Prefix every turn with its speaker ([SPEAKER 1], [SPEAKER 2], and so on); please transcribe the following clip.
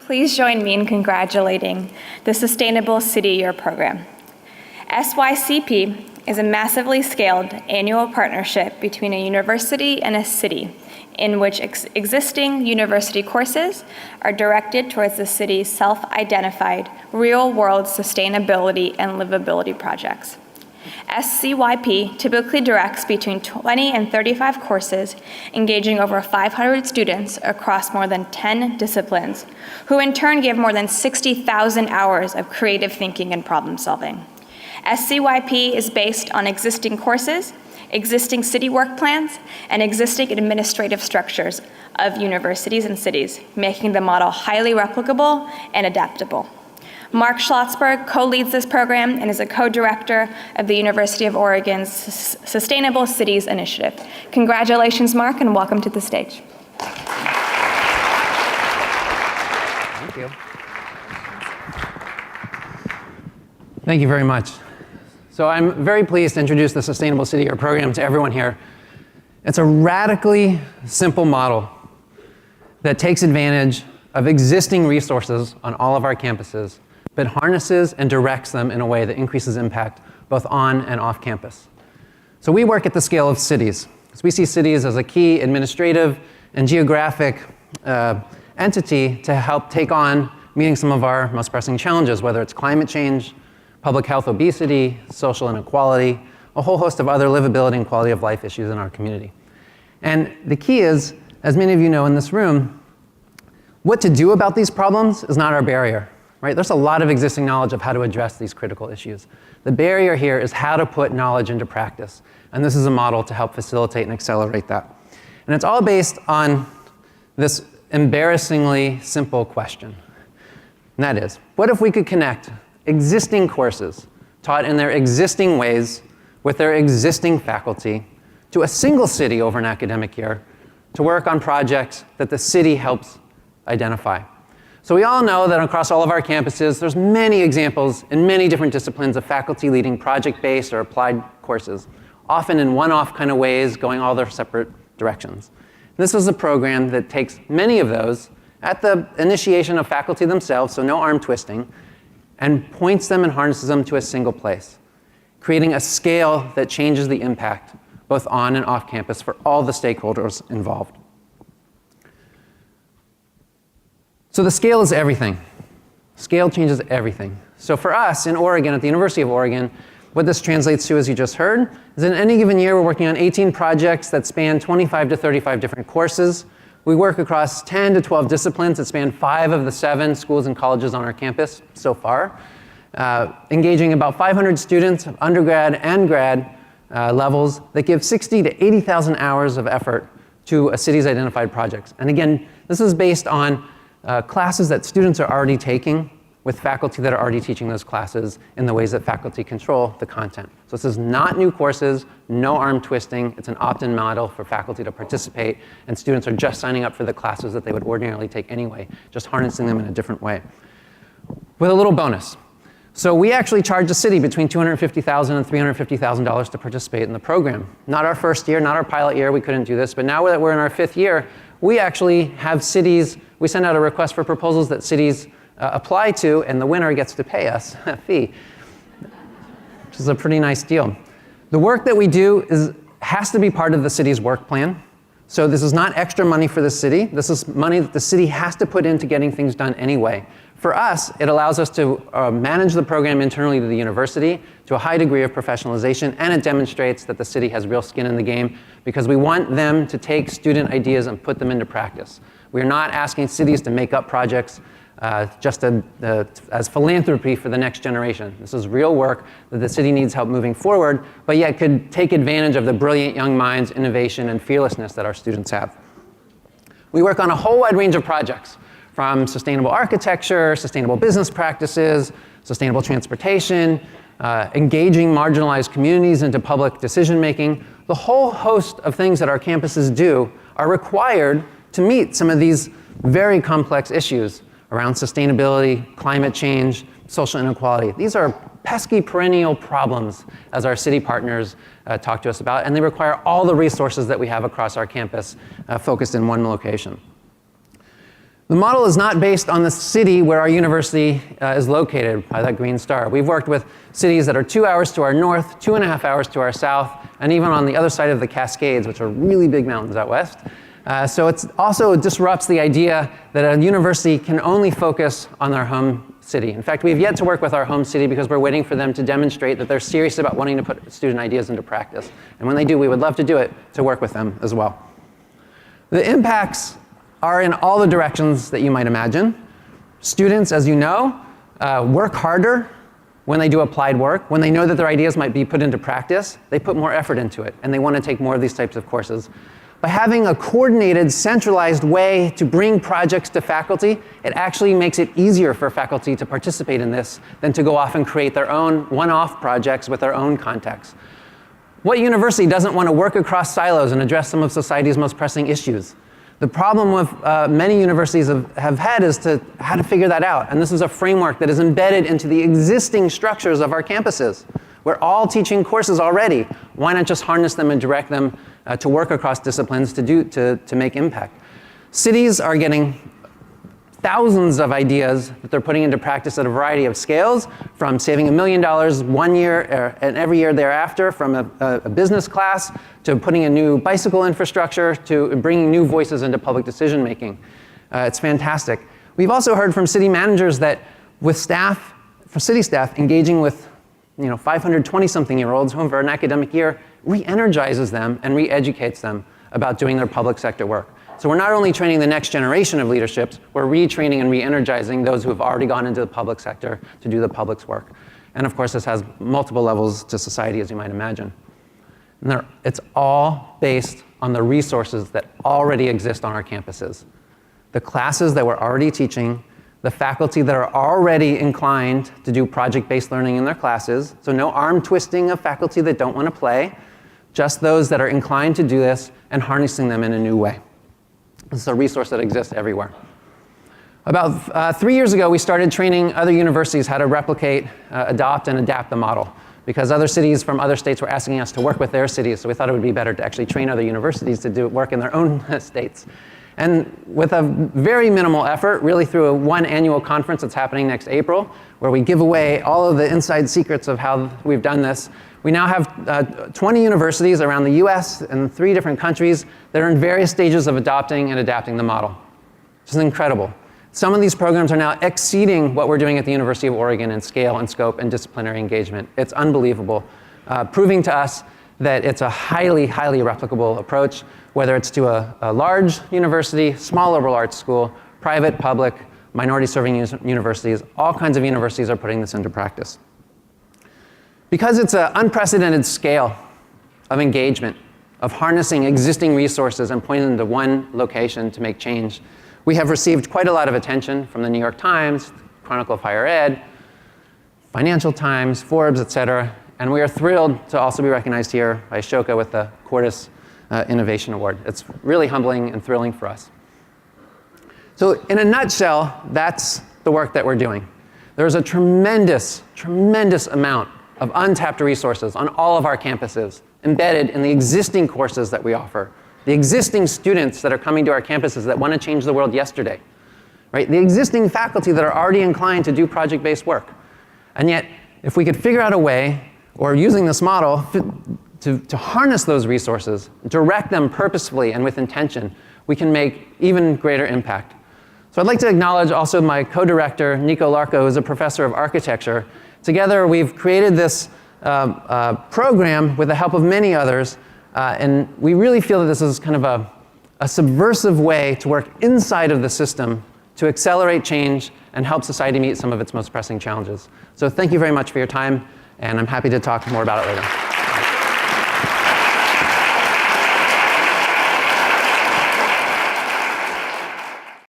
[SPEAKER 1] please join me in congratulating the Sustainable City Year program. SYCP is a massively scaled annual partnership between a university and a city in which existing university courses are directed towards the city's self-identified real-world sustainability and livability projects. SCYP typically directs between 20 and 35 courses, engaging over 500 students across more than 10 disciplines, who in turn give more than 60,000 hours of creative thinking and problem solving. SCYP is based on existing courses, existing city work plans, and existing administrative structures of universities and cities, making the model highly replicable and adaptable. Marc Schlossberg co-leads this program and is a co-director of the University of Oregon's Sustainable Cities Initiative. Congratulations, Marc, and welcome to the stage.
[SPEAKER 2] Thank you. Thank you very much. So I'm very pleased to introduce the Sustainable City Year program to everyone here. It's a radically simple model that takes advantage of existing resources on all of our campuses, but harnesses and directs them in a way that increases impact both on and off campus. So we work at the scale of cities. So we see cities as a key administrative and geographic entity to help take on meeting some of our most pressing challenges, whether it's climate change, public health, obesity, social inequality, a whole host of other livability and quality of life issues in our community. And the key is, as many of you know in this room, what to do about these problems is not our barrier, right? There's a lot of existing knowledge of how to address these critical issues. The barrier here is how to put knowledge into practice. And this is a model to help facilitate and accelerate that. And it's all based on this embarrassingly simple question. And that is, what if we could connect existing courses taught in their existing ways with their existing faculty to a single city over an academic year to work on projects that the city helps identify. So we all know that across all of our campuses, there's many examples in many different disciplines of faculty leading project-based or applied courses, often in one-off kind of ways, going all their separate directions. This is a program that takes many of those at the initiation of faculty themselves, so no arm twisting, and points them and harnesses them to a single place, creating a scale that changes the impact both on and off campus for all the stakeholders involved. So the scale is everything. Scale changes everything. So for us in Oregon, at the University of Oregon, what this translates to, as you just heard, is in any given year we're working on 18 projects that span 25 to 35 different courses. We work across 10 to 12 disciplines that span 5 of the 7 schools and colleges on our campus so far, engaging about 500 students of undergrad and grad levels that give 60 to 80,000 hours of effort to a city's identified projects. And again, this is based on classes that students are already taking with faculty that are already teaching those classes in the ways that faculty control the content. So this is not new courses, no arm twisting. It's an opt-in model for faculty to participate, and students are just signing up for the classes that they would ordinarily take anyway, just harnessing them in a different way. With a little bonus. So we actually charge the city between $250,000 and $350,000 to participate in the program. Not our first year, not our pilot year, we couldn't do this, but now that we're in our 5th year, we actually have cities, we send out a request for proposals that cities apply to, and the winner gets to pay us a fee, which is a pretty nice deal. The work that we do has to be part of the city's work plan. So this is not extra money for the city. This is money that the city has to put into getting things done anyway. For us, it allows us to manage the program internally to the university to a high degree of professionalization, and it demonstrates that the city has real skin in the game because we want them to take student ideas and put them into practice. We're not asking cities to make up projects just as philanthropy for the next generation. This is real work that the city needs help moving forward, but yet could take advantage of the brilliant young minds, innovation, and fearlessness that our students have. We work on a whole wide range of projects, from sustainable architecture, sustainable business practices, sustainable transportation, engaging marginalized communities into public decision-making. The whole host of things that our campuses do are required to meet some of these very complex issues around sustainability, climate change, social inequality. These are pesky perennial problems, as our city partners talk to us about, and they require all the resources that we have across our campus focused in one location. The model is not based on the city where our university is located, by that green star. We've worked with cities that are 2 hours to our north, 2.5 hours to our south, and even on the other side of the Cascades, which are really big mountains out west. So it also disrupts the idea that a university can only focus on their home city. In fact, we've yet to work with our home city because we're waiting for them to demonstrate that they're serious about wanting to put student ideas into practice. And when they do, we would love to do it to work with them as well. The impacts are in all the directions that you might imagine. Students, as you know, work harder when they do applied work. When they know that their ideas might be put into practice, they put more effort into it, and they want to take more of these types of courses. By having a coordinated, centralized way to bring projects to faculty, it actually makes it easier for faculty to participate in this than to go off and create their own one-off projects with their own context. What university doesn't want to work across silos and address some of society's most pressing issues? The problem with many universities have had is how to figure that out. And this is a framework that is embedded into the existing structures of our campuses. We're all teaching courses already. Why not just harness them and direct them to work across disciplines to make impact? Cities are getting thousands of ideas that they're putting into practice at a variety of scales, from saving $1 million 1 year and every year thereafter, from a business class, to putting a new bicycle infrastructure, to bringing new voices into public decision making. It's fantastic. We've also heard from city managers that with staff, for city staff, engaging with 520-something-year-olds over an academic year re-energizes them and re-educates them about doing their public sector work. So we're not only training the next generation of leaderships, we're retraining and re-energizing those who have already gone into the public sector to do the public's work. And of course, this has multiple levels to society, as you might imagine. And it's all based on the resources that already exist on our campuses. The classes that we're already teaching, the faculty that are already inclined to do project-based learning in their classes, so no arm twisting of faculty that don't want to play, just those that are inclined to do this and harnessing them in a new way. This is a resource that exists everywhere. About 3 years ago, we started training other universities how to replicate, adopt, and adapt the model, because other cities from other states were asking us to work with their cities, so we thought it would be better to actually train other universities to do work in their own states. And with a very minimal effort, really through one annual conference that's happening next April, where we give away all of the inside secrets of how we've done this, we now have 20 universities around the US and 3 different countries that are in various stages of adopting and adapting the model. This is incredible. Some of these programs are now exceeding what we're doing at the University of Oregon in scale and scope and disciplinary engagement. It's unbelievable, proving to us that it's a highly, highly replicable approach, whether it's to a large university, small liberal arts school, private, public, minority-serving universities. All kinds of universities are putting this into practice. Because it's an unprecedented scale of engagement, of harnessing existing resources and pointing them to one location to make change, we have received quite a lot of attention from the New York Times, Chronicle of Higher Ed, Financial Times, Forbes, etc. And we are thrilled to also be recognized here by Ashoka with the Cordis Innovation Award. It's really humbling and thrilling for us. So in a nutshell, that's the work that we're doing. There's a tremendous, tremendous amount of untapped resources on all of our campuses, embedded in the existing courses that we offer, the existing students that are coming to our campuses that want to change the world yesterday, right? The existing faculty that are already inclined to do project-based work. And yet, if we could figure out a way, or using this model, to harness those resources, direct them purposefully and with intention, we can make even greater impact. So I'd like to acknowledge also my co-director, Nico Larco, who's a professor of architecture. Together, we've created this program with the help of many others, and we really feel that this is kind of a subversive way to work inside of the system to accelerate change and help society meet some of its most pressing challenges. So thank you very much for your time, and I'm happy to talk more about it later.